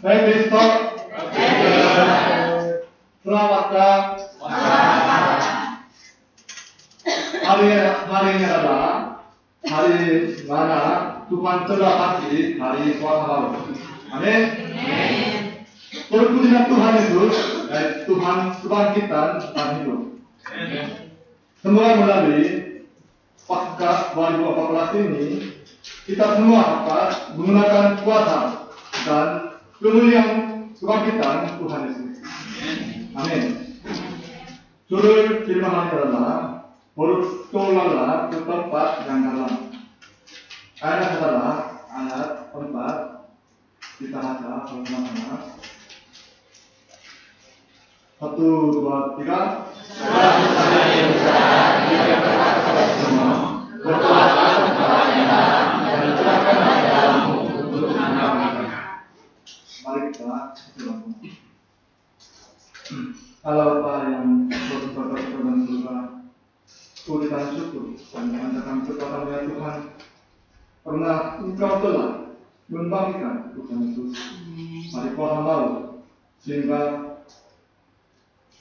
Baik, Kristo. Selamat. Hari ini adalah hari mana Tuhan telah kasih hari kuasa baru. Amin. Berpujilah Tuhan Yesus, Tuhan kebangkitan dan hidup. Semua melalui Paskah 2014 ini, kita semua dapat menggunakan kuasa dan kemuliaan kebangkitan Tuhan Yesus. Amin. Judul firman adalah bertolaklah ke tempat yang dalam. Ayat adalah ayat 4. Kita baca bersama-sama. 1, 2, 3. Mari kita kalau Bapa yang berkata dan surga, puji dan syukur dan menyatakan kepada ya Tuhan, karena Engkau telah membangkitkan Tuhan Yesus dari kuasa maut, sehingga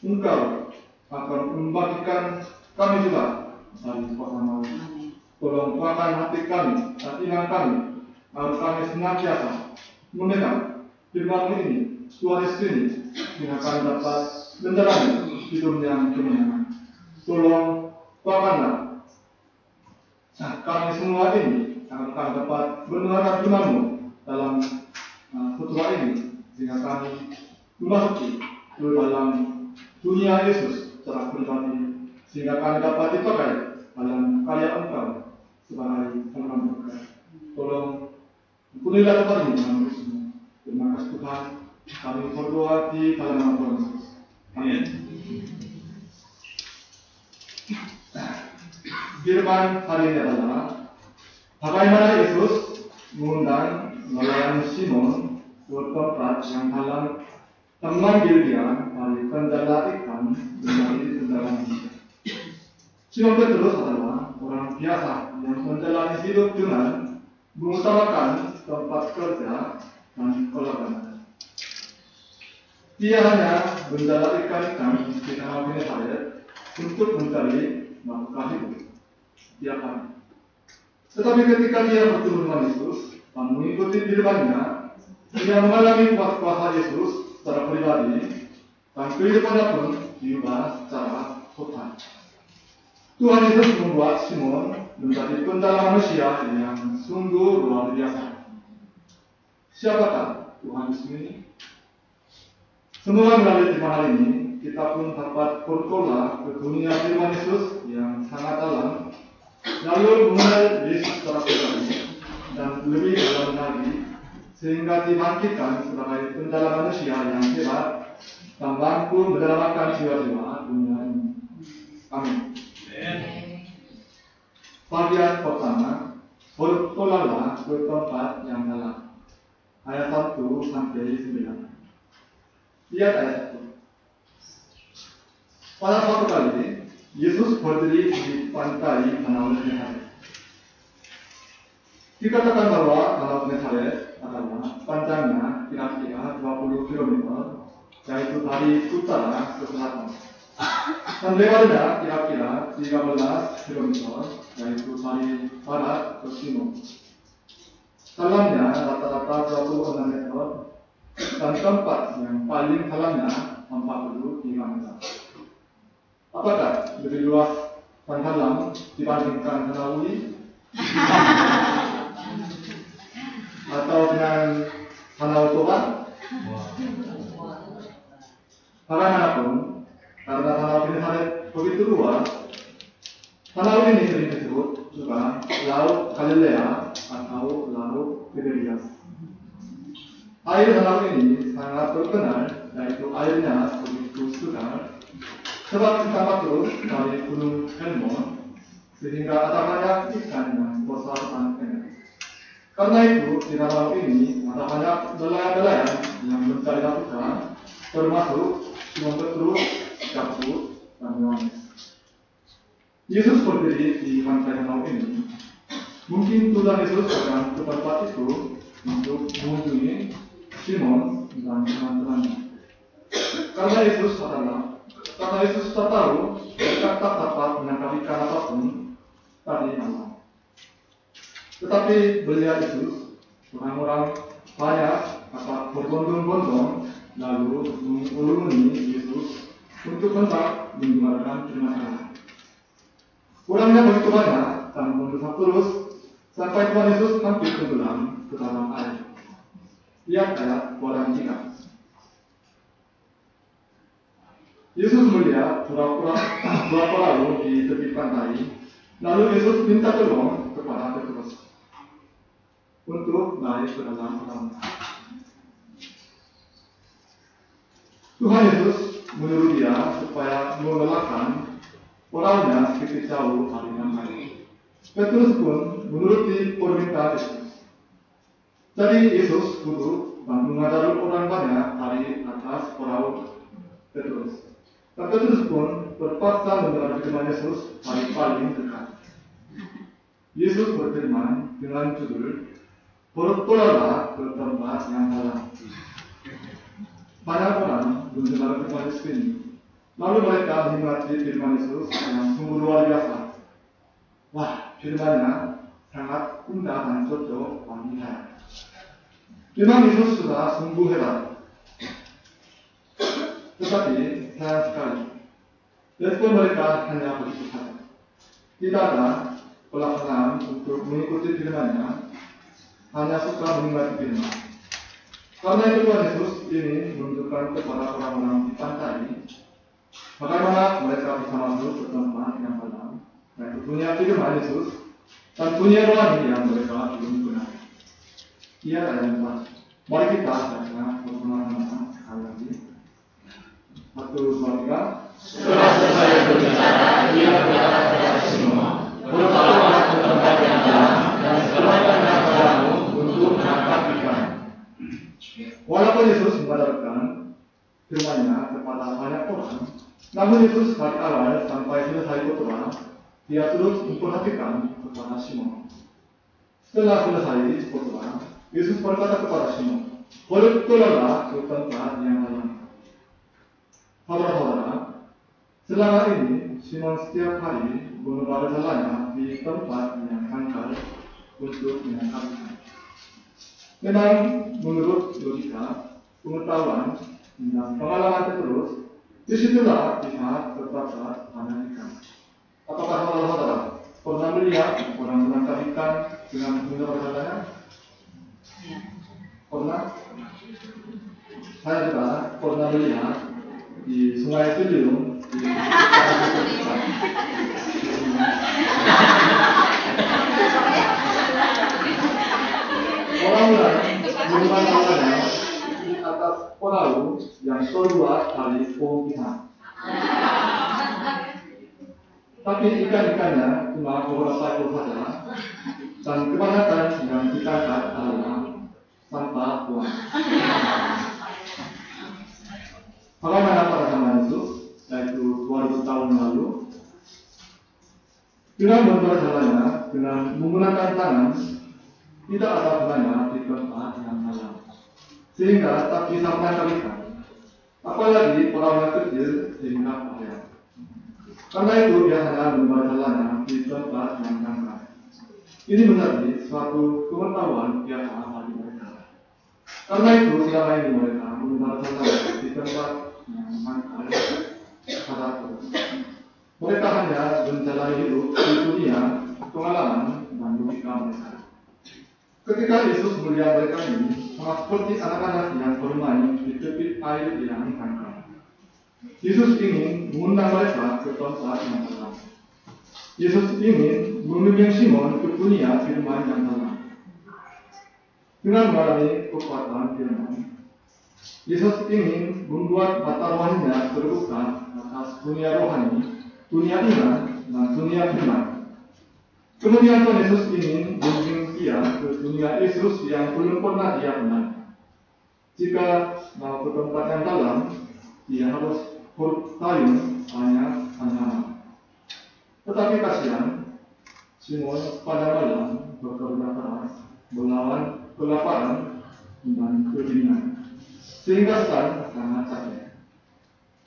Engkau akan membangkitkan kami juga dari kuasa maut. Tolong kuatkan hati kami dan iman kami, agar kami senantiasa memegang firman ini, Tuhan Yesus ini, sehingga kami dapat menjalani hidup yang kemenangan. Tolong kuatkanlah kami semua ini, agar kami dapat mendengarkan firman-Mu dalam khotbah ini, sehingga kami memasuki ke dalam dunia Yesus secara pribadi, sehingga kami dapat dipakai dalam karya Engkau sebagai penerang berkat. Tolong ampunilah kami dalam Yesus. Terima kasih Tuhan. Kami berdoa di dalam nama Tuhan Yesus. Amin. Firman hari ini adalah bagaimana Yesus mengundang nelayan Simon ke tempat yang dalam memanggil dia dari kendala ikan menjadi kendala manusia. Simon Petrus adalah orang biasa yang menjalani hidup dengan mengutamakan tempat kerja dan keluarga. Dia hanya menjalani ikan-ikan di Danau Genesaret untuk mencari nafkah hidup tiap hari. Tetapi ketika dia bertemu dengan Yesus dan mengikuti firman-Nya, dia mengalami kuasa Yesus secara pribadi dan kehidupannya pun diubah secara total. Tuhan Yesus membuat Simon menjadi pendala manusia yang sungguh luar biasa. Siapakah Tuhan Yesus ini? Semoga melalui firman hari ini kita pun dapat bertolak ke dunia firman Yesus yang sangat dalam, lalu mengenal Yesus secara pribadi dan lebih dalam lagi, sehingga dibangkitkan sebagai pendala manusia yang hebat dan mampu menyelamatkan jiwa-jiwa dunia ini. Amin. Bagian pertama, bertolaklah ke tempat yang dalam. Ayat 1 sampai 9. Lihat ayat 1. Pada suatu kali, Yesus berdiri di pantai Danau Genesaret. Dikatakan bahwa Danau Genesaret adalah panjangnya kira-kira 20 km, yaitu dari utara ke selatan. Dan lebarnya kira-kira 13 km, yaitu dari barat ke timur. Dalamnya rata-rata 26 meter, dan tempat yang paling dalamnya 43 meter. Apakah lebih luas dan dalam dibandingkan Danau Uli? Atau dengan Danau Toba? Bagaimanapun, karena Danau Genesaret begitu luas, danau ini sering disebut juga Laut Galilea atau Laut Tiberias. Air danau ini sangat terkenal, yaitu airnya begitu segar, sebab ditambah terus dari Gunung Hermon, sehingga ada banyak ikan yang besar dan enak. Karena itu, di danau ini ada banyak nelayan-nelayan yang mencari nafkah, termasuk Simon Petrus, Yakub, dan Yohanes. Yesus berdiri di pantai danau ini, Mungkin Tuhan Yesus sedang ke tempat itu untuk mengunjungi Simon dan teman-temannya. Karena Yesus tak tahu mereka tak dapat menangkap ikan apapun tadi malam. Tetapi melihat Yesus, orang-orang banyak berbondong-bondong lalu mengulungi Yesus untuk hendak mendengarkan firman Allah. Orangnya begitu banyak dan mendesak terus sampai Tuhan Yesus hampir tenggelam ke dalam air. Lihat ayat 3. Yesus melihat dua perahu di tepi pantai, lalu Yesus minta tolong kepada Petrus untuk naik ke dalam perahu. Tuhan Yesus menyuruh dia supaya mengelakkan perahunya sedikit jauh dari air. Petrus pun menuruti permintaan Yesus. Jadi Yesus duduk dan mengajari orang banyak dari atas perahu Petrus. Dan Petrus pun terpaksa mendengar firman Yesus dari paling dekat. Yesus berfirman dengan judul, "Bertolaklah ke tempat yang dalam." Banyak orang mendengar firman Yesus ini, lalu mereka menikmati firman Yesus yang sungguh luar biasa. Wah, firman-Nya sangat indah dan cocok bagi saya. Memang Yesus sudah sungguh hebat. Tetapi sayang sekali, respon mereka hanya begitu saja. Tidak ada pelaksanaan untuk mengikuti firman-Nya, hanya suka menikmati firman. Karena itu Tuhan Yesus ini menunjukkan kepada orang-orang di pantai bagaimana mereka bisa masuk ke tempat yang dalam, yaitu dunia firman Yesus dan dunia rohani yang mereka belum kenal. Ia adalah mari kita baca bersama-sama sekali lagi. 1, 2, 3. Setelah selesai berbicara, ia berkata kepada semua, "Bertolaklah ke tempat yang dalam dan serahkanlah padamu untuk menangkap ikan." Walaupun Yesus mengajarkan firman-Nya kepada banyak orang, namun Yesus dari awal sampai selesai khotbah, dia terus memperhatikan kepada Simon. Setelah selesai khotbah, Yesus berkata kepada Simon, "Bertolaklah ke tempat yang dalam." Saudara-saudara, selama ini Simon setiap hari menebar jalannya di tempat yang sangkal untuk menangkap ikan. Memang menurut logika, pengetahuan, dan pengalaman Petrus, disitulah bisa terdapat banyak ikan. Apakah saudara-saudara pernah melihat orang menangkap ikan dengan menebar jalannya? Pernah? Saya juga pernah melihat di Sungai Ciliwung di orang-orang menebar jalannya di atas perahu yang terbuat dari pohon pisang. Tapi ikan-ikannya cuma beberapa ekor saja, dan kebanyakan yang ditangkap adalah sampah buah. Bagaimana pada zaman Yesus, yaitu 2000 tahun lalu, dengan menebar jalannya, dengan menggunakan tangan, tidak ada gunanya di tempat yang dalam, sehingga tak bisa menangkap ikan. Apalagi perahu kecil sehingga bahaya. Karena itu biasanya menebar jalannya di tempat yang dangkal. Ini menjadi suatu pengetahuan biasa bagi mereka. Karena itu selama ini mereka menebar jalannya di tempat yang dangkal pada terus. Mereka hanya menjalani hidup di dunia pengalaman dan logika mereka. Ketika Yesus melihat mereka ini sama seperti anak-anak yang bermain di tepi air yang dangkal. Yesus ingin mengundang mereka ke tempat yang dalam. Yesus ingin membimbing Simon ke dunia firman yang dalam. Dengan melalui kekuatan firman, Yesus ingin membuat mata rohaninya terbuka atas dunia rohani, dunia iman, dan dunia firman. Kemudian Tuhan Yesus ingin membimbing dia ke dunia Yesus yang belum pernah dia kenal. Jika mau ke tempat yang dalam, dia harus bertayun hanya. Tetapi kasihan, Simon pada malam bekerja keras melawan kelaparan dan kedinginan, sehingga sangat capek.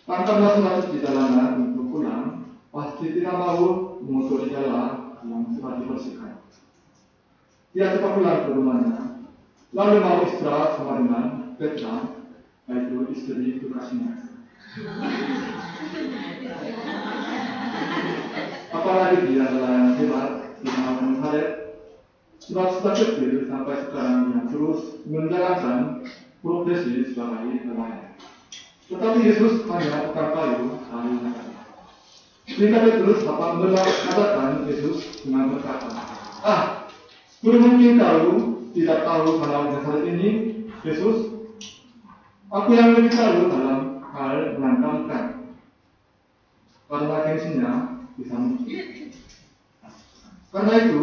Tanpa masuk di jalanan untuk pulang, pasti tidak mau mengotori jalan yang sudah dibersihkan. Dia cepat pulang ke rumahnya, lalu mau istirahat sama dengan Petra, yaitu istri kekasihnya. Apalagi dia adalah yang hebat di malam hari, sudah kecil sampai sekarang dia terus menjalankan profesi sebagai nelayan. Tetapi Yesus hanya tukang kayu hari hari. Sehingga Petrus dapat mengatakan Yesus dengan berkata, mungkin kau tidak tahu dalam hari ini, Yesus, aku yang lebih tahu dalam hal menangkap ikan. Karena gengsinya bisa mungkin. Karena itu,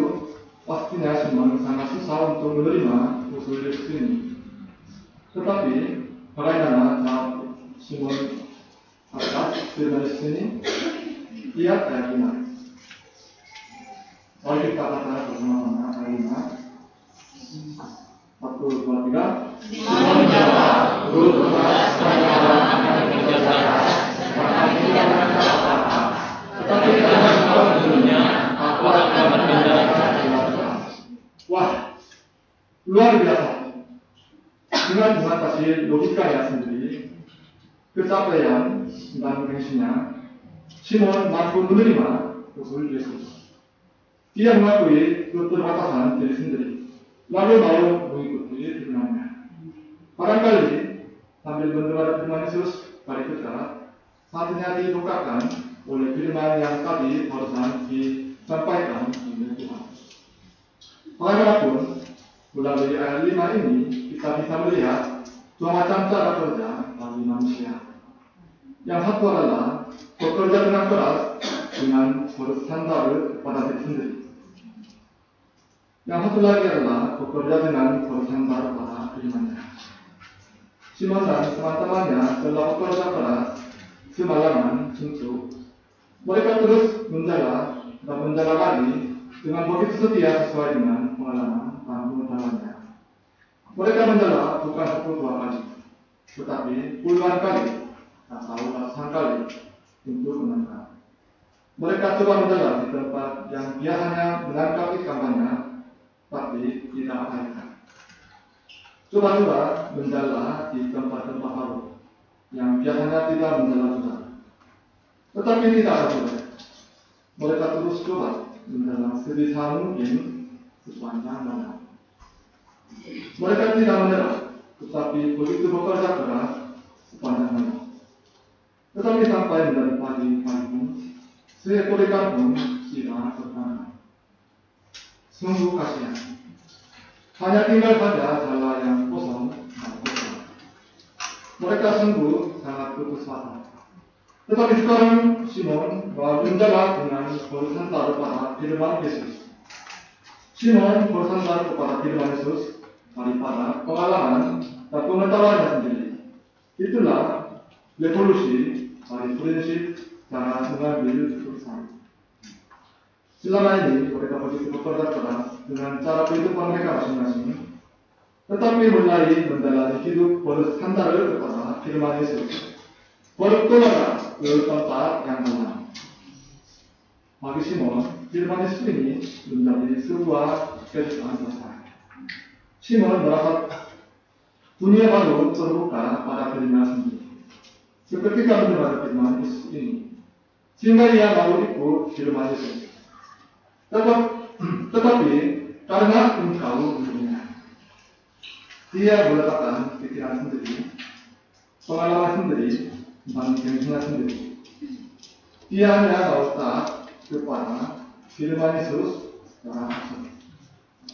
pastinya Simon sangat susah untuk menerima usul Yesus ini. Tetapi, bagaimana jawab Simon atas firman Yesus ini? Ia keyakinan. Mari kita katakan bersama-sama kalimat 1, 2, 3. Simon menjawab, Guru berkata sepanjang malam akan bekerja keras, bahkan tidak menangkap apa-apa. Tetapi karena engkau menurunnya, aku akan berpindah. Wah, luar biasa. Dengan kasih logikanya sendiri, kecapean dan gengsinya, Simon mampu menerima usul Yesus. Dia mengakui keterbatasan diri sendiri, lalu mau mengikuti firman-Nya. Barangkali sambil mendengar firman Yesus dari Petra, hatinya dibukakan oleh firman yang tadi barusan disampaikan oleh Tuhan. Bagaimanapun, melalui ayat 5 ini kita bisa melihat dua macam cara kerja bagi manusia. Yang satu adalah bekerja dengan keras dengan bersandar pada diri sendiri. Yang satu lagi adalah bekerja dengan bersandar pada firman-Nya. Simon dan teman-temannya telah bekerja keras semalaman untuk mereka terus menjaga dan menjaga lagi dengan begitu setia sesuai dengan pengalaman dan pengetahuannya. Mereka menjaga bukan 1-2 kali, tetapi puluhan kali atau ratusan kali untuk menangkap. Mereka coba menjaga di tempat yang biasanya menangkap ikan banyak, tapi tidak ada ikan. Coba-coba menjala di tempat-tempat baru yang biasanya tidak menjala juga, tetapi tidak ada juga. Mereka terus coba menjala sebisa mungkin sepanjang malam. Mereka tidak menyerah, tetapi begitu bekerja keras sepanjang malam. Tetapi sampai menjadi pagi pun, seekor ikan pun tidak tertangkap. Sungguh kasihan. Hanya tinggal saja jala yang kosong dan kosong. Mereka sungguh sangat putus asa. Tetapi sekarang Simon mau menjaga dengan bersandar pada firman Yesus. Simon bersandar kepada firman Yesus daripada pengalaman dan pengetahuannya sendiri. Itulah revolusi dari prinsip cara mengambil keputusan. Selama ini mereka begitu bekerja keras dengan cara kehidupan mereka masing-masing, tetapi mulai menjalani hidup bersandar kepada firman Yesus, bertolak ke tempat yang dalam. Bagi Simon, firman Yesus ini menjadi sebuah kejutan besar. Simon merasa dunia baru terbuka pada dirinya sendiri. Seketika mendengar firman Yesus ini, sehingga ia mau ikut firman Yesus. Tetapi karena engkau dunia, dia meletakkan pikiran sendiri, pengalaman sendiri, dan gengsinya sendiri. Dia hanya mau taat kepada firman Yesus secara langsung.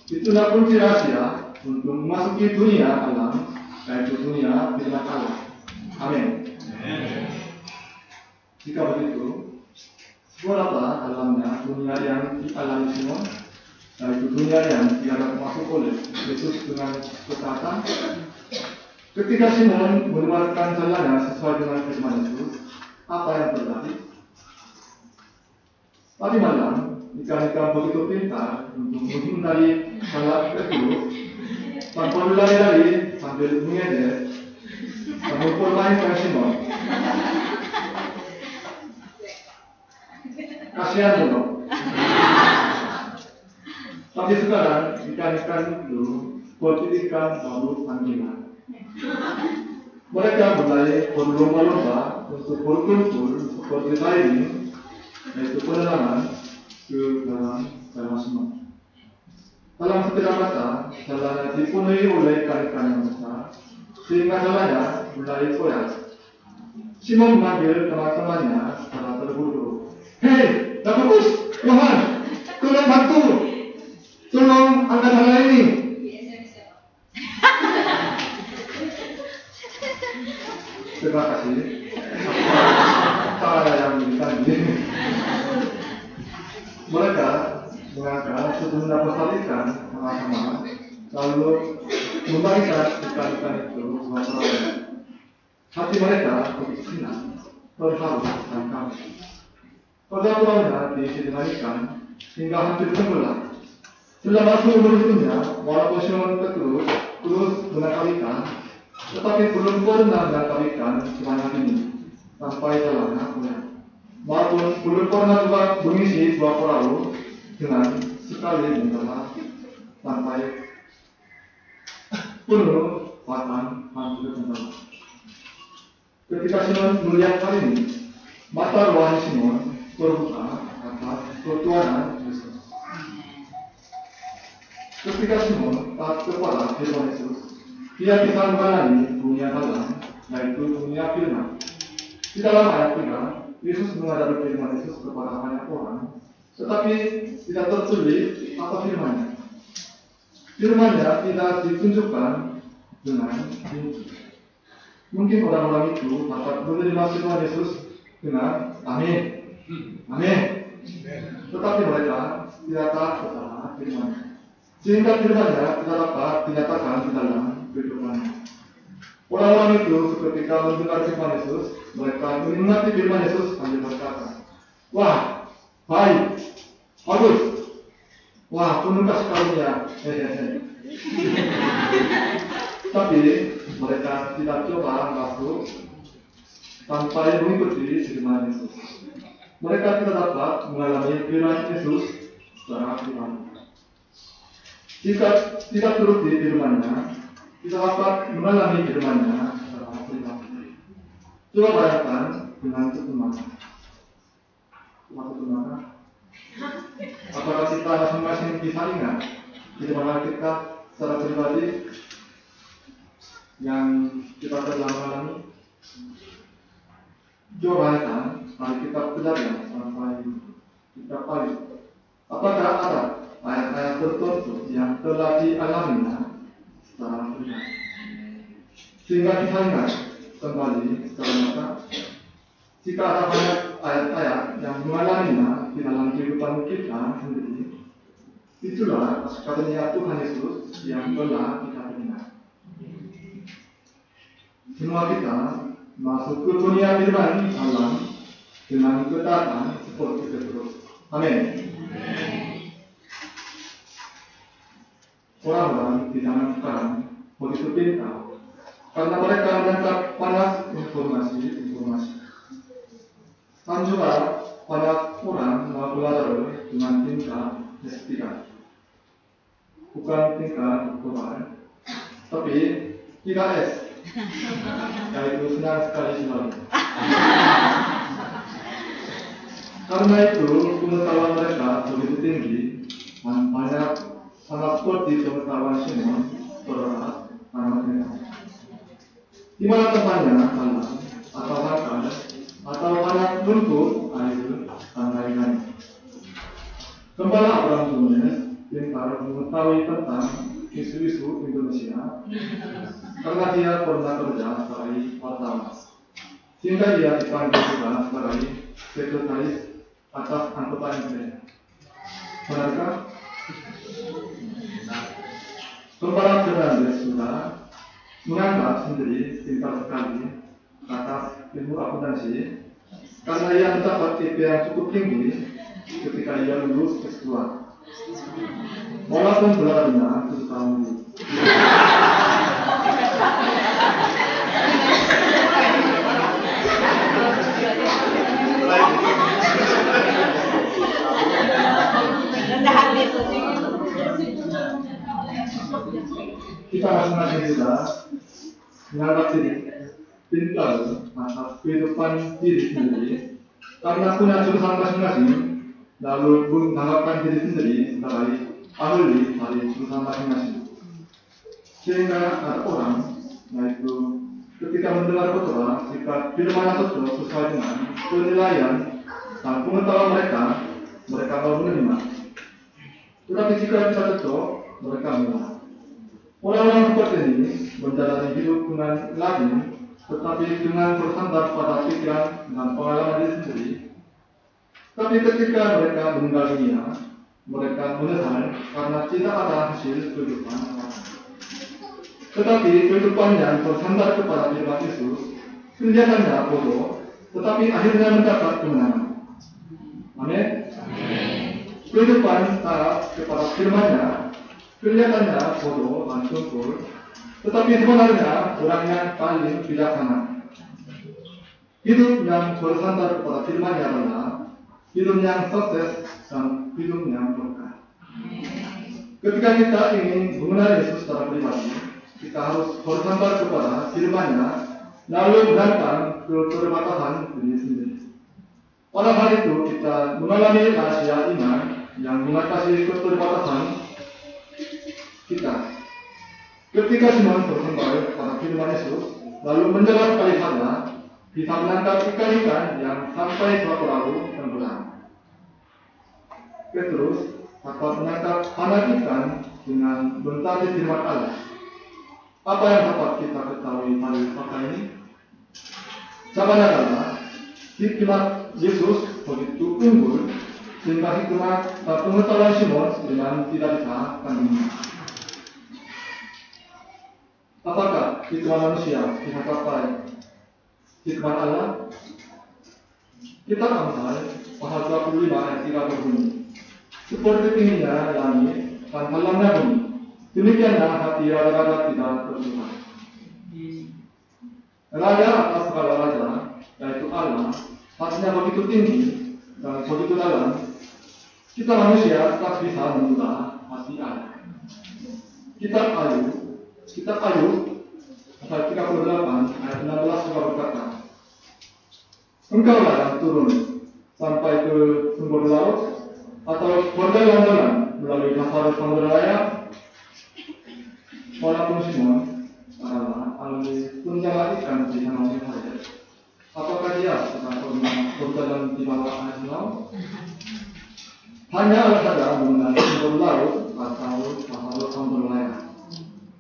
Itulah kunci rahasia untuk memasuki dunia alam, yaitu dunia firman Allah. Amin. Jika begitu, berapa dalamnya dunia yang dialami Simon, yaitu dunia yang tidak masuk oleh Yesus dengan ketaatan? Ketika Simon mengeluarkan jalannya sesuai dengan firman Yesus, apa yang terjadi? Tadi malam, ikan-ikan begitu pintar untuk menghindari salah itu tanpa berlari-lari sambil mengejek mengumpul mainkan Simon. Kasihan dong. Tapi sekarang ikan-ikan itu seperti ikan baru panggilan. Mereka mulai berlomba-lomba untuk berkumpul seperti diving, yaitu penenangan ke dalam semut. Dalam sekedar mata, jalannya dipenuhi oleh ikan-ikan yang besar, sehingga jalannya mulai koyak. Simon memanggil teman-temannya secara terburu-buru. Hei, Jakobus, Yohan, tolong bantu, tolong angkat jalan ini. Terima kasih. Cara yang tadi. Mereka mengangkat sejumlah besar ikan sama-sama, lalu membagikan ikan-ikan itu dua peroleh. Hati mereka begitu senang, terharu dan kami. Pergaulannya diisi dengan ikan hingga hampir tenggelam. Selama seumur hidupnya, walaupun Simon Petrus terus menangkap ikan, tetapi belum pernah menangkap ikan sebanyak ini sampai jalannya pulang. Walaupun belum pernah juga mengisi dua perahu dengan sekali mendalam sampai penuh batang hampir tenggelam. Ketika Simon melihat hal ini, mata rohani Simon terbuka atas ketuhanan Yesus. Ketika Simon taat kepada firman Yesus, dia bisa mengalami dunia dalam, yaitu dunia firman. Di dalam ayat 3, Yesus mengajari firman Yesus kepada banyak orang, tetapi tidak tertulis apa firman-Nya. Firman-Nya tidak ditunjukkan dengan rinci. Mungkin orang-orang itu dapat menerima firman Yesus dengan amin, amin. Tetapi mereka tidak taat kepada firman-Nya, sehingga firman-Nya tidak dapat dinyatakan di dalam kehidupannya. Orang-orang itu ketika mendengar firman Yesus, mereka menikmati firman Yesus sambil berkata, wah, baik, bagus, wah, penuh kasih karunia, Tapi mereka tidak coba masuk sampai mengikuti firman Yesus. Mereka tidak dapat mengalami firman Yesus secara pribadi. Jika tidak turuti firman-Nya, tidak dapat mengalami firman-Nya secara pribadi. Coba bayangkan dengan tutup mata. Apakah kita masing-masing bisa ingat firman kita secara pribadi yang kita telah mengalami? Coba bayangkan dari kitab Kejadian sampai kitab Wahyu. Apakah ada ayat-ayat tertentu yang telah dialaminya secara pribadi, sehingga kita ingat kembali secara nyata? Jika ada banyak ayat-ayat yang mengalaminya di dalam kehidupan kita sendiri, itulah karunia Tuhan Yesus yang telah kita terima. Semua kita masuk ke dunia firman Allah dengan ketaatan seperti Petrus. Amin. Orang-orang di zaman sekarang begitu pintar karena mereka menangkap panas informasi. Dan juga banyak orang mau belajar dengan tingkat S3, bukan tingkat global, tapi 3S, yaitu senang sekali selalu. Karena itu pengetahuan mereka begitu tinggi dan banyak sangat seperti pengetahuan Simon berat anak mereka. Di mana tempatnya salah atau nakal atau banyak bentuk air dan lain-lain. Gembala Abraham Jones pintar mengetahui tentang isu-isu Indonesia karena dia pernah kerja sebagai wartawan, sehingga dia dipanggil juga sebagai sekretaris atas anggota MPR. Benarkah? Gembala Fernandes sudah menganggap sendiri pintar sekali atas ilmu akuntansi karena ia mendapat IP yang cukup tinggi ketika ia lulus S2. Walaupun gelarnya 7 tahun. Kita masing-masing juga menganggap diri pintar atas kehidupan diri sendiri karena punya jurusan masing-masing, lalu menganggapkan diri sendiri sebagai ahli dari jurusan masing-masing. Sehingga ada orang, yaitu ketika mendengar khotbah, jika firman tersebut sesuai dengan penilaian dan pengetahuan mereka mau menerima. Tetapi jika bisa cocok, mereka menolak. Orang-orang seperti ini menjalani hidup dengan lazim, tetapi dengan bersandar pada pikiran dan pengalaman diri sendiri. Tapi ketika mereka meninggal dunia, mereka menyesal karena tidak ada hasil kehidupan. Tetapi kehidupan yang bersandar kepada firman Yesus kelihatannya bodoh, tetapi akhirnya mendapat kemenangan. Amin. Kehidupan taat kepada firman-Nya kelihatannya bodoh dan sempur, tetapi sebenarnya orang yang paling bijaksana. Hidup yang bersandar kepada firman-Nya adalah hidup yang sukses dan hidup yang berkah. Ketika kita ingin mengenal Yesus secara pribadi, kita harus bersandar kepada firman-Nya, lalu menantang keterbatasan diri sendiri. Pada hal itu kita mengalami rahasia iman yang mengatasi keterbatasan kita. Ketika Simon bersandar pada firman Yesus, lalu menjelat kalimatnya, bisa menangkap ikan-ikan yang sampai suatu lalu tenggelam. Petrus dapat menangkap anak ikan dengan mencari firman Allah. Apa yang dapat kita ketahui dari fakta ini? Jawabannya adalah hikmat Yesus begitu unggul sehingga hikmat dan pengetahuan Simon dengan tidak bisa tandingi. Apakah hikmat manusia bisa capai hikmat Allah? Kitab Amsal pasal 25 ayat 3 berbunyi, seperti tingginya langit dan dalamnya bumi, demikianlah hati raja-raja tidak tersuka. Raja atas segala raja, yaitu Allah, hatinya begitu tinggi dan begitu dalam, kita manusia tak bisa menduga hati Allah. Kitab Ayub pasal 38 ayat 16 juga berkata, engkaulah yang turun sampai ke sumber laut atau berjalan-jalan melalui dasar samudera raya. Walaupun Simon adalah ahli penjala ikan di sana saja, apakah dia sedang berjalan di bawah air laut? Hanya Allah saja mengenal sumber laut atau samudera raya.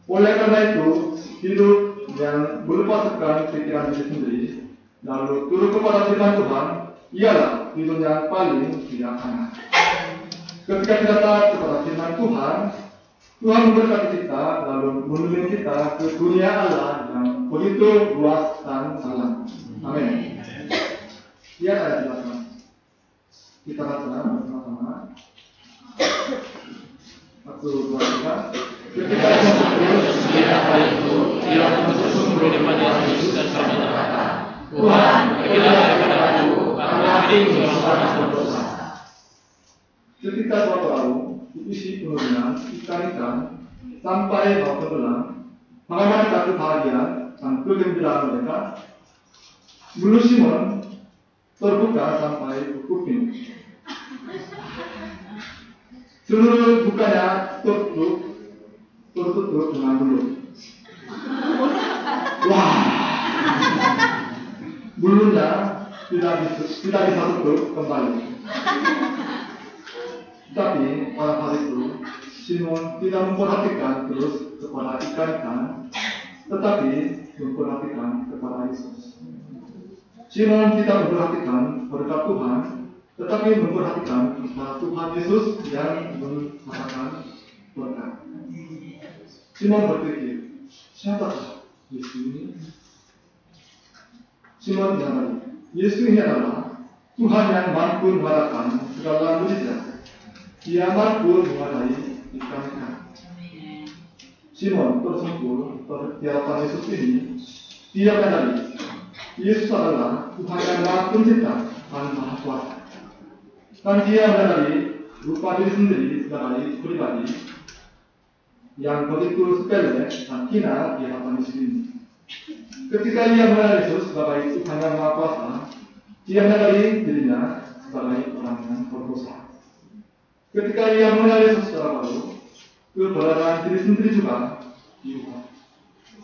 Oleh karena itu, hidup yang melepaskan pikiran diri sendiri, lalu turut kepada firman Tuhan, ialah hidup yang paling bijaksana. Ketika kita taat kepada firman Tuhan, Tuhan memberkati kita, lalu menuntun kita ke dunia Allah yang begitu luas dan dalam. Amin. Ya, saya jelaskan. Kita baca bersama-sama. 1, 2, 3. Ketika itu, ia bersumber daripada Yesus dan berkata, Tuhan, berilah kepadaku, aku ingin bersama berdosa. Ketika suatu lalu diisi penurunan ikan-ikan sampai bau tenggelam, mengamankan kebahagiaan dan kegembiraan mereka, mulut Simon terbuka sampai ke kuping. Seluruh bukanya tertutup dengan mulut. Wah, mulutnya tidak bisa tutup kembali. Tapi pada hari itu, Simon tidak memperhatikan terus kepada ikan-ikan, tetapi memperhatikan kepada Yesus. Simon tidak memperhatikan berkat Tuhan, tetapi memperhatikan kepada Tuhan Yesus yang mengatakan berkat. Simon berpikir, siapakah Yesus ini? Simon bilang, Yesus ini adalah Tuhan yang mampu mengadakan segala mujizat. Ia mampu menguasai ikan-ikan. Simon tersungkur di hadapan Yesus ini. Dia menyadari Yesus adalah Tuhan yang Maha Pencipta dan Maha Kuasa. Dan dia menyadari rupa diri sendiri sebagai pribadi yang begitu sepele dan hina di hadapan Yesus ini. Ketika ia mengenal Yesus sebagai Tuhan yang Maha Kuasa, dia menyadari dirinya sebagai orang yang berdosa. Ketika ia mengenal Yesus secara baru, keberadaan diri sendiri juga diubah.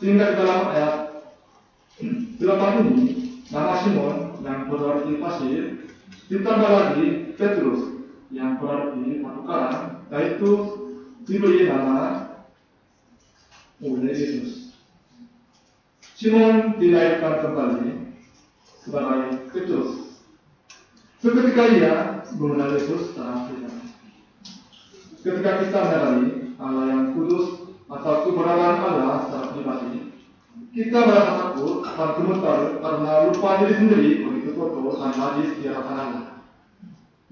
Sehingga di dalam ayat 8 ini, nama Simon yang berarti pasir, ditambah lagi Petrus yang berarti batu karang, yaitu diberi nama oleh Yesus. Simon dilahirkan kembali sebagai Petrus. Seketika ia mengenal Yesus secara pribadi. Ketika kita menyadari Allah yang kudus atau keberadaan Allah secara pribadi, kita merasa takut dan gemetar karena lupa diri sendiri begitu kotor dan najis di hadapan Allah.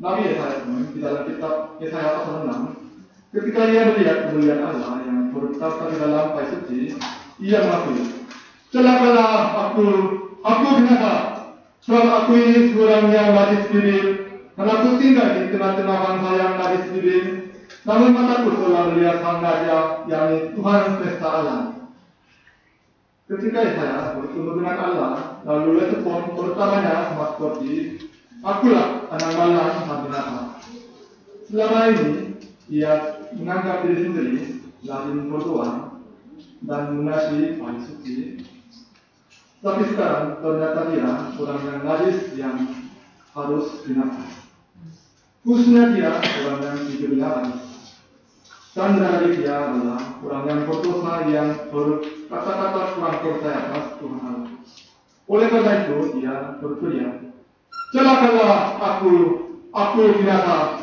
Nabi Yesaya pun di dalam kitab Yesaya pasal 6, ketika ia melihat kemuliaan Allah yang bertata di dalam bait suci, ia mengakui, celakalah aku binasa, sebab aku ini seorang yang najis bibir, dan aku tinggal di tengah-tengah bangsa yang najis bibir. Namun mataku telah melihat Sang Raja, yakni Tuhan semesta alam. Ketika Yesaya bertemu dengan Allah, lalu respon pertamanya sama seperti, akulah anak malang dan binasa. Selama ini, ia menganggap diri sendiri rajin berdoa dan mengasihi bait suci. Tapi sekarang ternyata dia orang yang najis yang harus binasa. Khususnya dia orang yang diberi najis. Dan dari dia adalah orang yang berdosa yang berkata-kata kurang percaya atas Tuhan Allah. Oleh karena itu, dia berteriak, celakalah aku binasa.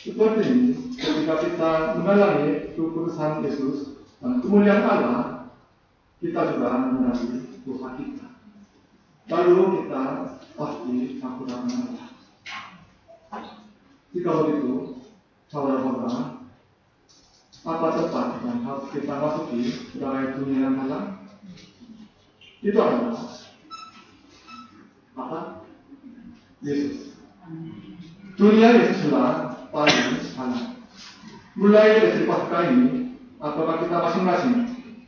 Seperti ini, ketika kita mengalami kekudusan Yesus dan kemuliaan Allah, kita juga mengenali dosa kita. Lalu kita pasti takut akan Allah. Jika begitu, saudara-saudara, apa tempat yang harus kita masuki sebagai dunia yang malang? Itu adalah apa? Yesus. Dunia Yesuslah paling malang. Mulai dari pasca ini, apakah kita masing-masing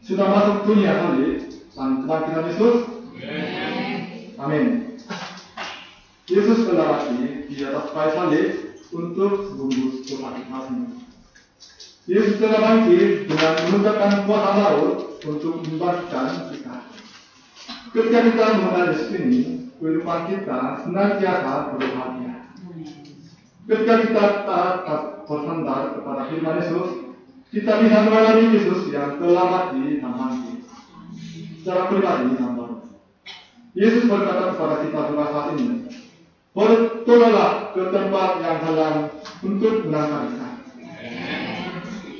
sudah masuk dunia salib dan kebangkitan Yesus? Amin. Yesus telah mati di atas kayu salib untuk menembus dosa kita semua. Yesus telah bangkit dengan menegakkan kuasa maut untuk membangkitkan kita. Ketika kita mengenal Yesus ini, kehidupan kita senantiasa berbahagia. Ketika kita taat bersandar kepada firman Yesus, kita bisa mengalami Yesus yang telah mati dan bangkit secara pribadi dan baru. Yesus berkata kepada kita juga saat ini, bertolaklah ke tempat yang halal untuk menangkap ikan.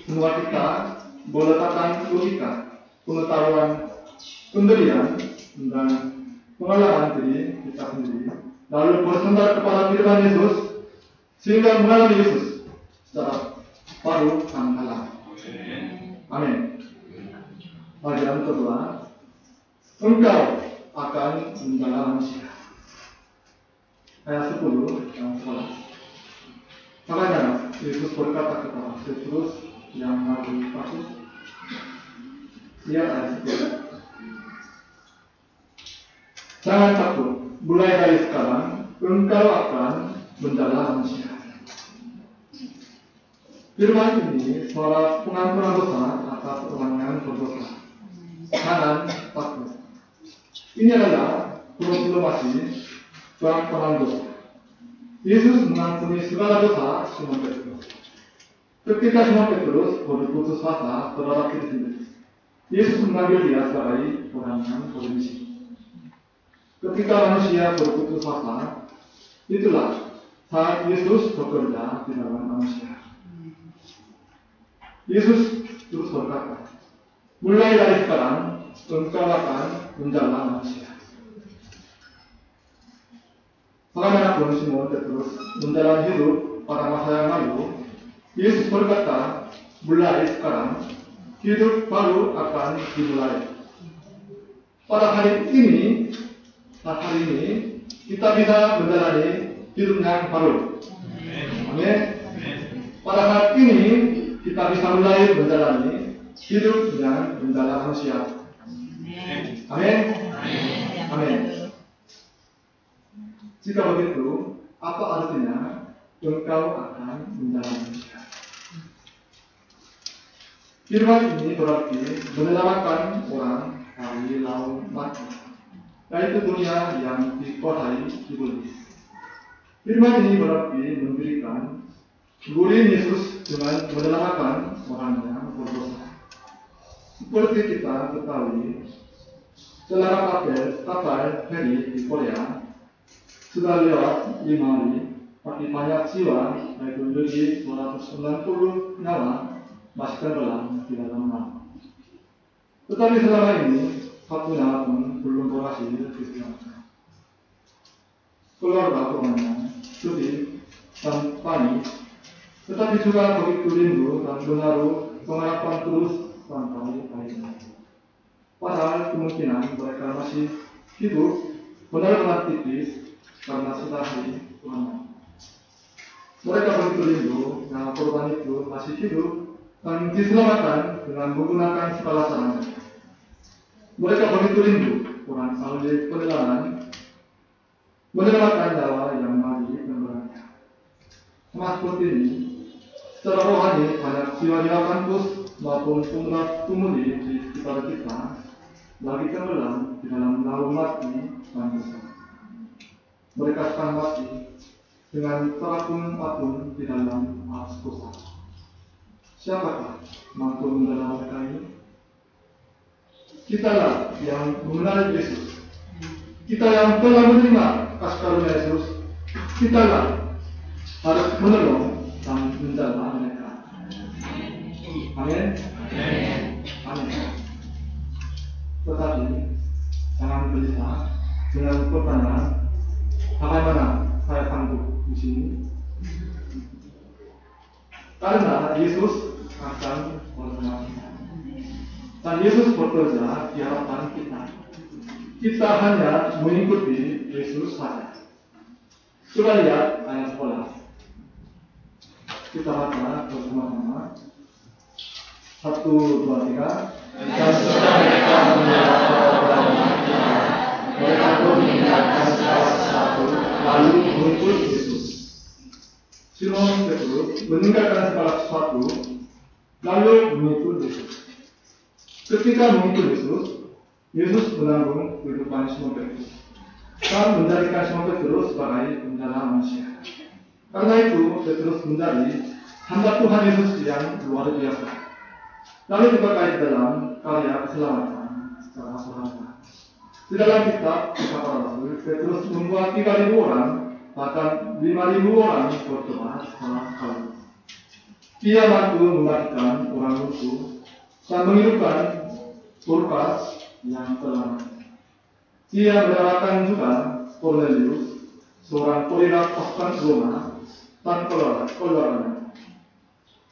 Semua kita meletakkan logika, pengetahuan, pendirian, dan pengalaman diri kita sendiri, lalu bersandar kepada firman Yesus, sehingga mengalami Yesus secara baru dan halal. Amin. Bagian kedua, engkau akan menjadi manusia. Ayat 10 yang salah. Makanya Yesus berkata kepada Petrus yang maju takut. Lihat ayat 10. Jangan takut, mulai dari sekarang engkau akan menjadi manusia. Firman ini suara pengampunan dosa atas orang yang berdosa. Jangan takut. Ini adalah proklamasi pengampunan dosa. Yesus mengampuni segala dosa Simon Petrus. Ketika Simon Petrus berputus asa terhadap diri sendiri, Yesus mengambil dia sebagai orang yang bermisi. Ketika manusia berputus asa, itulah saat Yesus bekerja di dalam manusia. Yesus terus berkata, mulai dari sekarang engkau akan menjadi manusia. Bagaimanapun Simon Petrus menjalani hidup pada masa yang lalu, Yesus berkata, mulai sekarang, hidup baru akan dimulai. Pada hari ini, kita bisa menjalani hidup yang baru. Amin. Pada saat ini, kita bisa mulai menjalani hidup yang mendalam manusia. Amin. Amin. Jika begitu, apa artinya engkau akan menjalani manusia? Firman ini berarti menyelamatkan orang dari laut mati, yaitu dunia yang dikuasai iblis. Firman ini berarti memberikan guling Yesus dengan menyelamatkan orang yang berdosa. Seperti kita ketahui, secara kapal feri di Korea sudah lewat 5 hari, tapi banyak jiwa, yaitu lebih 290 nyawa masih tenggelam di dalam laut. Tetapi selama ini, satu nyawa pun belum berhasil diselamatkan. Keluarga korbannya sedih dan panik, tetapi juga begitu rindu dan menaruh pengharapan terus sampai akhirnya. Padahal kemungkinan mereka masih hidup benar-benar tipis karena sudah hari Tuhan. Mereka begitu rindu yang korban itu masih hidup dan diselamatkan dengan menggunakan segala cara. Mereka begitu rindu orang ahli penelaran menyelamatkan nyawa yang mati tenggelamnya. Sama seperti ini, secara rohani banyak jiwa-jiwa kampus maupun pemuda-pemudi di sekitar kita lagi tenggelam di dalam laut mati dan dosa. Mereka akan mati dengan terapung-apung di dalam arus dosa. Siapakah mampu mendalam mereka ini? Kitalah yang mengenal Yesus. Kita yang telah menerima kasih karunia Yesus. Kitalah harus menolong dan menjaga mereka. Amin. Amin. Tetapi jangan gelisah dengan pertanyaan, bagaimana saya sanggup di sini? Karena Yesus akan bersama kita. Dan Yesus bekerja di hadapan kita. Kita hanya mengikuti Yesus saja. Coba lihat ayat 11. Kita baca bersama-sama. 1, 2, 3. Dan setelah mereka menjawab orang Tuhan, mereka pun meninggalkan segala sesuatu lalu mengikut Yesus. Simon Petrus meninggalkan segala sesuatu lalu mengikut Yesus. Ketika mengikut Yesus, Yesus menanggung kehidupan Simon Petrus dan menjadikan Simon Petrus sebagai penjala manusia. Karena itu, Petrus menjadi hamba Tuhan Yesus yang luar biasa. Lalu kita kait dalam karya keselamatan secara sederhana. Di dalam kitab para Rasul, Petrus membuat 3.000 orang, bahkan 5.000 orang bertobat secara sekali. Dia mampu mematikan orang lumpuh dan menghidupkan Dorcas yang telah mati. Dia menyelamatkan juga Cornelius, seorang perwira pasukan Roma, dan keluarganya.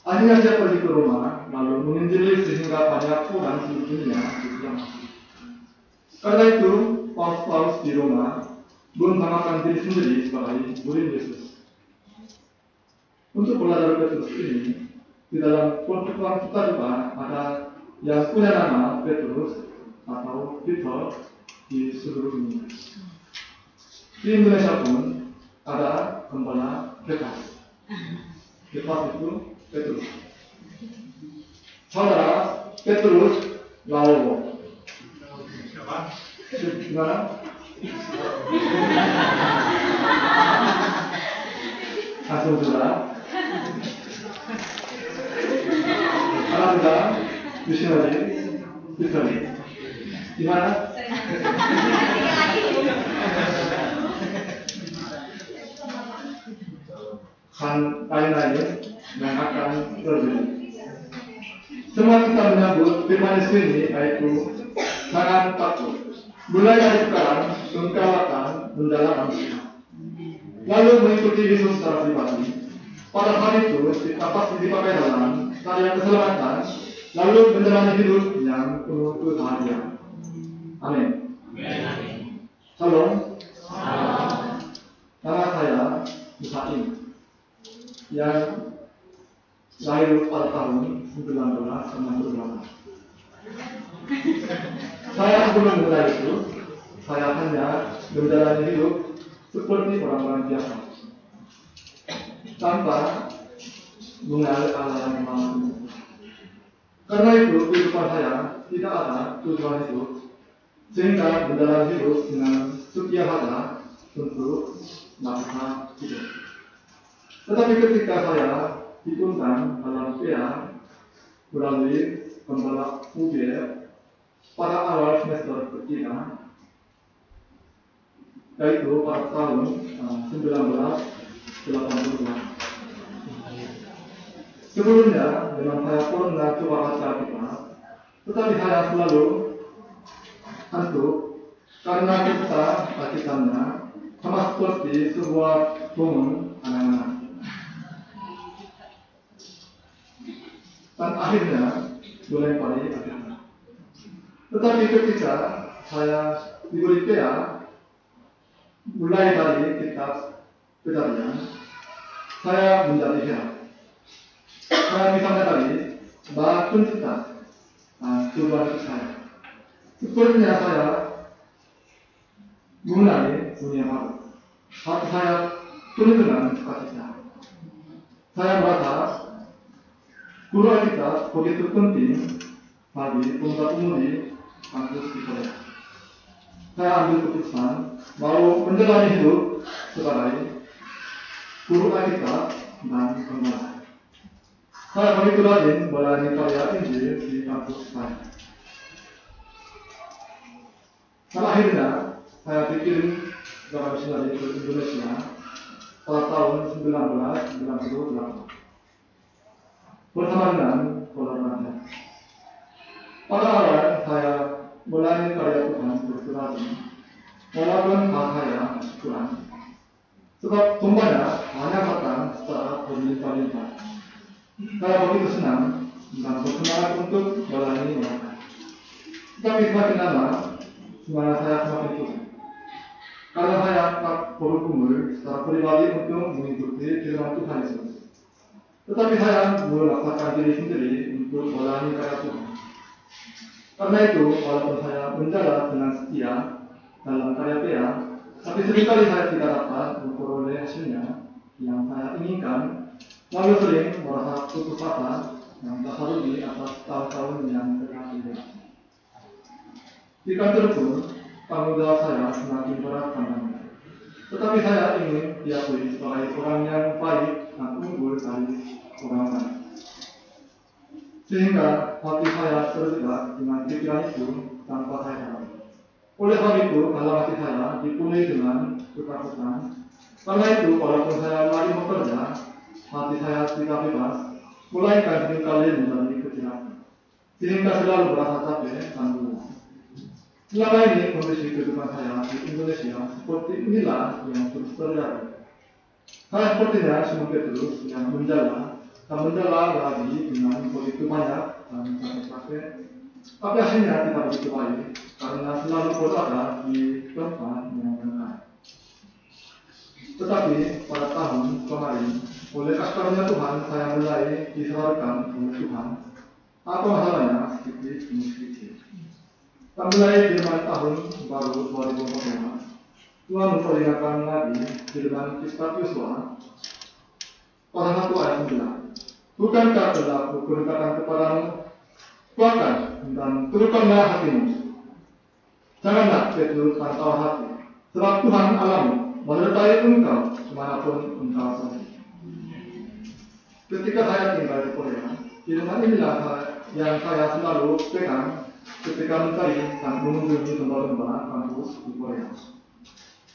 Akhirnya dia pergi ke Roma, lalu menginjili sehingga banyak orang seluruh dunia diselamatkan. Karena itu, Paulus di Roma menamakan diri sendiri sebagai murid Yesus. Untuk belajar Petrus ini, di dalam persekutuan kita juga ada yang punya nama Petrus atau Peter di seluruh dunia. Di Indonesia pun ada gembala Petrus. Petrus itu Petrus. Saudara Petrus Lawo. Siapa? Gimana? Langsung saudara. Kalau sudah misioneri, misioneri. Gimana? Kan lain-lain yang akan terjadi. Semua kita menyambut firman Yesus ini, yaitu jangan takut. Mulai dari sekarang, engkau akan mendalam manusia. lalu mengikuti Yesus secara pribadi. Pada hari itu, dapat dipakai dalam karya keselamatan, lalu menjalani hidup yang penuh kebahagiaan. Amin. Shalom. Nama saya Musaim, yang lahir pada tahun 1968. Saya sebelum mulai itu, saya hanya menjalani hidup seperti orang-orang biasa, tanpa mengenal Allah yang Maha Tinggi. Karena itu, kehidupan saya tidak ada tujuan hidup, sehingga menjalani hidup dengan setia hati untuk masa hidup. Tetapi ketika saya diundang dalam PA melalui pembalap UGM pada awal semester ketiga, yaitu pada tahun 1982. Sebelumnya, memang saya pernah coba baca Alkitab, tetapi saya selalu ngantuk karena kita Alkitabnya sama seperti sebuah bangun anak-anak. Dan akhirnya melempari Alkitab. Tetapi ketika saya diberi PA, mulai dari kitab Kejadian, saya menjadi heran. Saya bisa menyadari bahwa pencipta Tuhan saya. Sepertinya saya mengenali dunia baru. Hati saya penuh dengan sukacita. Saya merasa guru Alkitab begitu penting bagi pemuda-pemudi kampus di Korea. Saya ambil keputusan mau menjalani hidup sebagai guru Alkitab dan pembela. Saya begitu rajin melayani karya Injil di kampus saya. Dan akhirnya saya dikirim sebagai misionari ke Indonesia pada tahun 1998 bersama dengan saudara. Pada awal saya melayani karya Tuhan begitu rajin, walaupun bahaya kurang. Sebab tumbanya hanya datang secara berlimpah-limpah. Saya begitu senang dan bersemangat untuk melayani mereka. Tetapi semakin lama, semangat saya semakin turun. Karena saya tak berumur secara pribadi untuk mengikuti firman Tuhan Yesus. Tetapi saya memaksakan diri sendiri untuk melayani karya Tuhan. Karena itu, walaupun saya menjalan dengan setia dalam karya PA, tapi seringkali saya tidak dapat memperoleh hasilnya yang saya inginkan, lalu sering merasa putus asa yang tak rugi atas tahun-tahun yang telah lewat. Di kantor pun, tanggung jawab saya semakin berat tantangannya. Tetapi saya ingin diakui sebagai orang yang baik dan unggul dari orang lain. Sehingga hati saya terjebak dengan pikiran itu tanpa saya sadari. Oleh sebab itu, dalam hati saya dipenuhi dengan ketakutan. Karena itu, walaupun saya lagi bekerja, hati saya tidak bebas, melainkan seringkali menjadi kecelakaan. Sehingga selalu berasa capek dan lelah. Selama ini, kondisi kehidupan saya di Indonesia seperti inilah yang terus terjadi. Saya sepertinya Simon Petrus yang menjala lagi dengan begitu banyak dan capek-capek. Tapi hasilnya tidak begitu baik, karena selalu berada di tempat yang benar. Tetapi pada tahun kemarin, oleh kasih karunia Tuhan, saya mulai disadarkan oleh Tuhan apa masalahnya sedikit demi sedikit. Dan mulai firman tahun baru 2014, Tuhan memperingatkan lagi firman Kitab Yosua pada 1 ayat 9. Bukankah telah kuperintahkan kepadamu, kuatkan dan turutkanlah hatimu. Janganlah Petrus tanpa hati, sebab Tuhan Allahmu menyertai engkau kemanapun engkau pergi. Ketika saya tinggal di Korea, firman inilah yang saya selalu pegang ketika mencari dan mengunjungi lembaga kampus di Korea.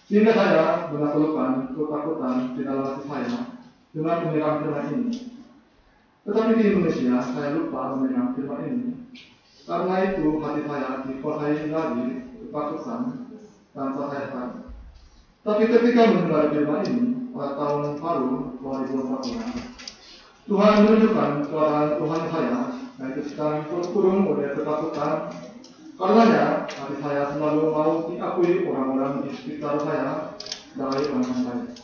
Sehingga saya menaklukkan ketakutan di dalam hati saya dengan memegang firman ini. Tetapi di Indonesia saya lupa memegang firman ini. Karena itu hati saya dikuasai lagi ketakutan tanpa saya sadar. Tapi ketika mendengar firman ini, pada tahun baru 2014, Tuhan menunjukkan keadaan Tuhan saya, yaitu sedang terkurung oleh ketakutan. Karenanya, hati saya selalu mau diakui orang-orang di sekitar saya sebagai orang yang baik.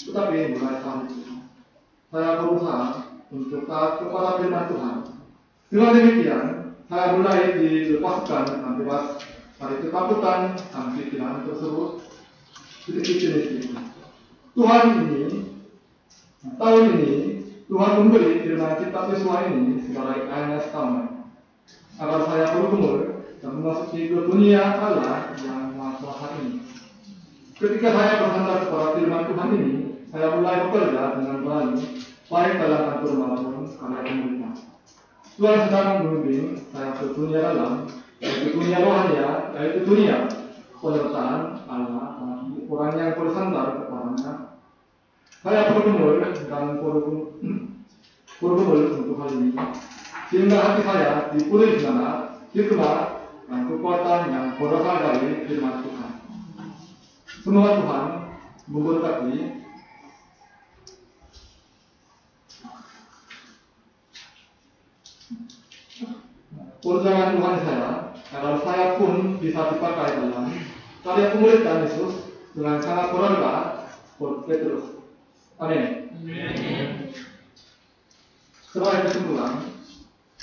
Tetapi mulai saat itu, saya berusaha untuk taat kepada firman Tuhan. Dengan demikian, saya mulai dilepaskan dan bebas dari ketakutan dan pikiran tersebut. Sedikit-sedikit. Tahun ini, Tuhan memberi firman kitab Yesua ini sebagai ayat standar, agar saya bergumul dan memasuki ke dunia Allah yang Maha Kuasa ini. Ketika saya bersandar kepada firman Tuhan ini, saya mulai bekerja dengan baik dalam kantor maupun karya pemerintah. Tuhan sedang membimbing saya ke dunia dalam, yaitu dunia rohania, yaitu dunia penyertaan Allah bagi orang yang bersandar kepadanya. Saya bergumul dan bergumul untuk hal ini, sehingga hati saya dipenuhi semangat, hikmat, dan kekuatan yang berasal dari firman Tuhan. Semoga Tuhan memberkati perjalanan Tuhan saya, agar saya pun bisa dipakai dalam karya pemuritan Yesus dengan sangat berharga buat Petrus. Amin. Sebagai kesimpulan,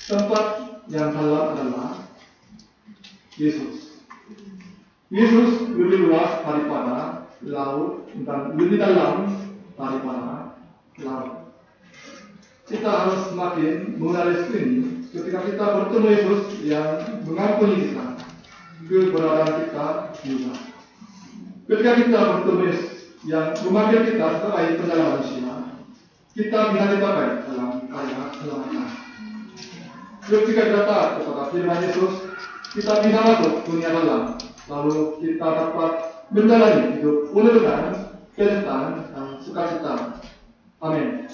tempat yang dalam adalah Yesus. Yesus lebih luas daripada laut dan lebih dalam daripada laut. Kita harus semakin mengenal Yesus ini ketika kita bertemu Yesus yang mengampuni kita, keberadaan kita juga. Ketika kita bertemu Yesus yang memanggil kita sebagai penjaga manusia, kita bisa dipakai dalam karya keselamatan. Ketika kita taat kepada firman Yesus, kita bisa masuk dunia dalam, lalu kita dapat menjalani hidup penuh dengan kejutan dan sukacita. Amin.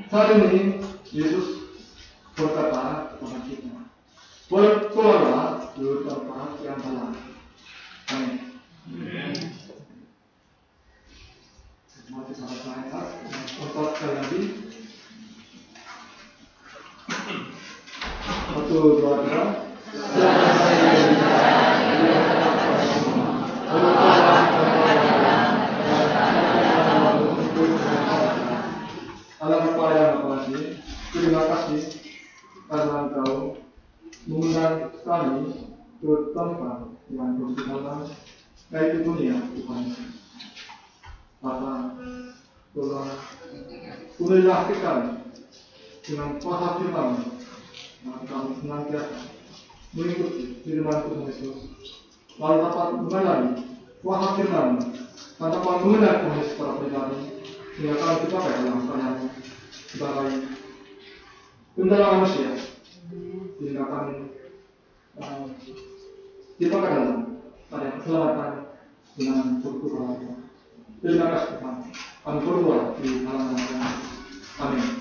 Saat ini Yesus berkata kepada kita, bertolaklah ke tempat yang dalam. Amin. Mari kita berdoa untuk sekali lagi. 1, 2, 3. Allah Bapa yang Maha Kasih, terima kasih karena Engkau mengundang kami ke tempat yang berkenan, yaitu dunia Tuhan. Bapa, tolong penuhilah hati kami dengan kuasa firman, maka kami senantiasa mengikuti firman Tuhan Yesus, lalu dapat mengenali kuasa firman, dan dapat mengenal Tuhan Yesus secara pribadi, sehingga kami dipakai dalam karya sebagai penjaga manusia, sehingga kami dipakai dalam karya keselamatan dengan bertukar. Terima kasih Tuhan. Kami berdoa di dalam nama Tuhan. Amin.